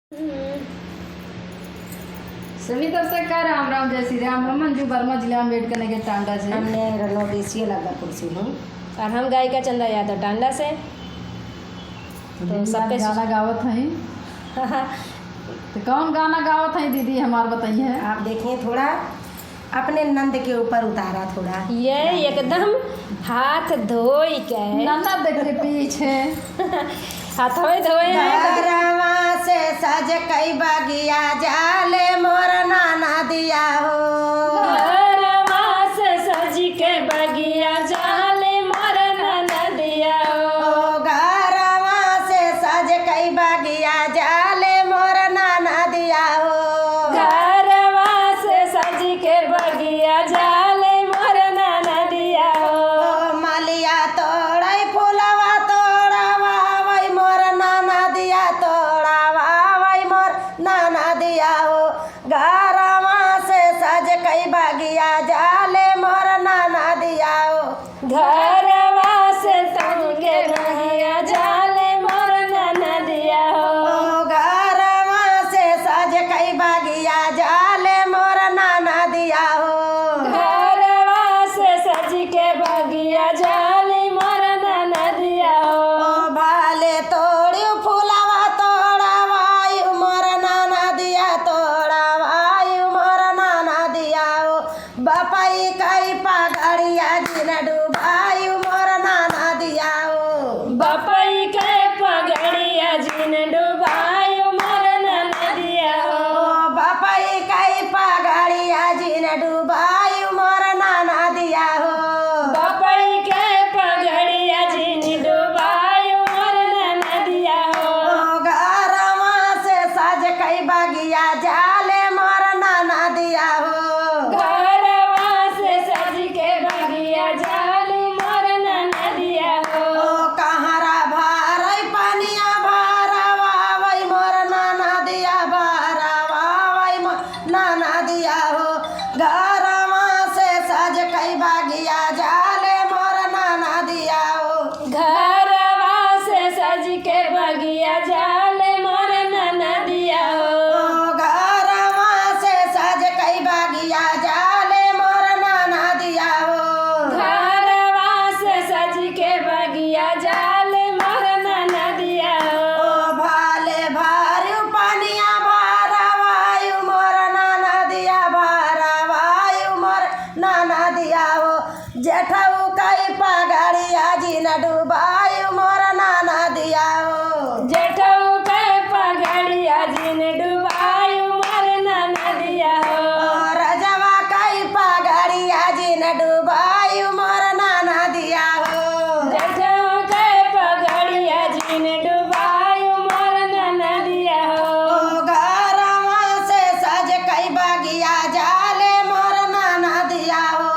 सभी दर्शक का राम राम जय श्री राम। हम मंजू वर्मा जिला अम्बेडकर नगर टांडा से। हमने रणोदेशी लगा कुर्सी हूँ और हम गायिका चंदा यादव टांडा से। तो सबके गाना गावत हैं तो कौन गाना गावत हैं दीदी हमार बताइए। आप देखिए थोड़ा अपने नंद के ऊपर उतारा थोड़ा ये एकदम हाथ धोई के ननद के पीछे हाथ धोए घरवा से सज कई बगिया जाले मोर नाना दिया हो। घरवा से सज के बगिया जाले मोर नाना दिया हो। घरवा से सज कई बगिया जाले मोर नाना दिया हो। घरवा से सज के बगिया जाले मोर नाना दिया हो। मलिया तोड़ई फूलवा तोड़वा वही मोर नाना दिया तोड़वा वही मोर नाना दिया हो। घरवा से सज कई बगिया जाले मोर नाना दिया हो। घरवा से सज के बगिया जाले मोर नाना दिया हो। घरवा से सज कई बगिया जाले मोर नाना दिया हो। घरवा से सज के बगिया जाले मोर नाना दिया हो। भाले तोड़ी फूलवा तोड़वायु मोर नाना दिया तोड़वायु मोर नाना दिया हो। बपई कई पगड़िया जिन डूबायु मोर नाना दिया हो। बपई के पगड़िया जिन डुबायो मोर नाना दिया हो। बपई कई पगड़िया जिन डूबायु मोर नाना दिया हो। बपई के पगड़िया जिन डुबायो मोर नाना दिया हो। घरवा से सज कई बगिया जाले मोर नाना दिया हो। घरवा से सज के बगिया जाले मोर नाना दिया हो। कहरा भारई पनिया भरवा वही मोर नाना दिया भरवा वही मोर नाना दिया हो। घरवा से सज कई बगिया जाले मोर नाना दिया हो। घरवा से सज के बगिया जाले मोर नाना दिया हो। घरवा से सज कई बगिया जाले मोर नाना दिया हो। घरवा से सज के बगिया जाले मोर नाना दिया हो। भाले भारू पनिया भरवायु मोर नाना दिया भरवायु मोर नाना दिया हो। जेठऊ कई पगड़िया जिन डूबायु मोर नाना दिया हो। जेठऊ के पगड़िया जिन डुबायो मोर नाना दिया हो। रजवा कई पगड़िया जिन डूबायु मोर नाना दिया हो। जेठऊ के पगड़िया जिन डुबायो मोर नाना दिया हो। घरवा से सज कई बगिया जाले मोर नाना दिया हो।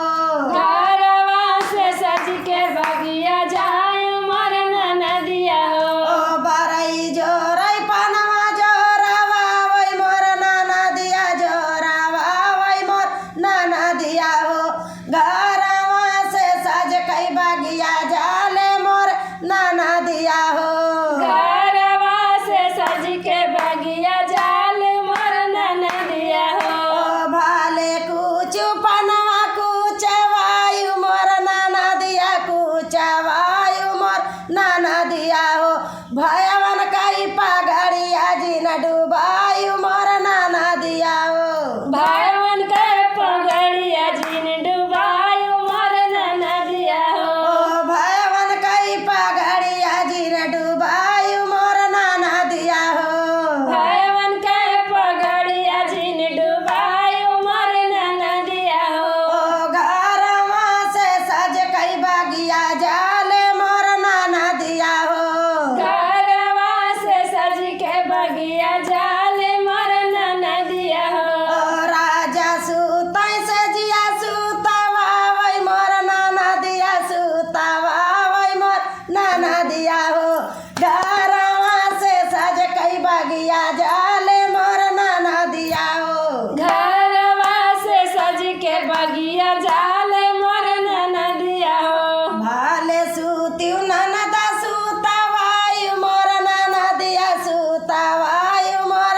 घरवा से सज के बगिया जायो मोर नाना दिया हो। बरई जोरई पनवा जोरवा वही मोर नाना दिया जोरवा वही मोर नाना दिया हो। घरवा से सज कई बगिया जाले मोर नाना दिया हो। घरवा से सज के बगिया जाले मोर नाना दिया हो। भाले कूचु पनवा कूचवायु मोर नाना दिया कूचवायु मोर नाना दिया हो। भयवन कई पगड़िया जिन डूबायु मोर नाना दिया हो। भाईवन के पगड़िया जिन डुबायो मोर नाना दिया हो। भयवन कई पगड़िया जिन डूबायु मोर नाना दिया हो। भाईवन के पगड़िया जिन डुबायो मोर नाना दिया हो। घरवा से सज कई बगिया जाले मोर नाना दिया हो। घरवा से सज के बगिया जाले मोर नाना दिया हो। राजा सूतई से जिया सूतवा वही मोर नाना दिया सूतवा वही मोर नाना दिया हो। घरवा से सज कई बगिया जाले मोर नाना दिया हो। घरवा से सज के बगिया जाले मोर नाना दिया हो। भाले सूत्यु ननदा सूतवायु मोर नाना दिया सूतवायु मोर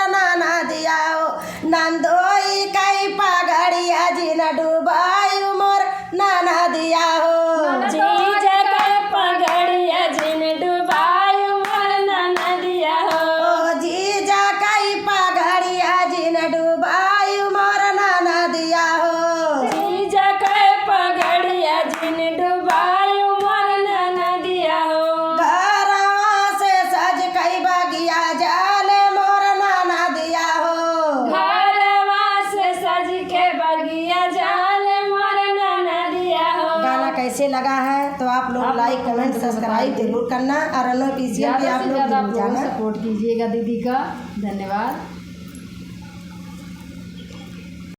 कैसे लगा है तो आप लोग लाइक कमेंट सब्सक्राइब जरूर करना और अनो ऑफिशियल भी ज़्यादा आप से लोग ज़्यादा आप जरूर लोग जाना। सपोर्ट कीजिएगा दीदी का। धन्यवाद।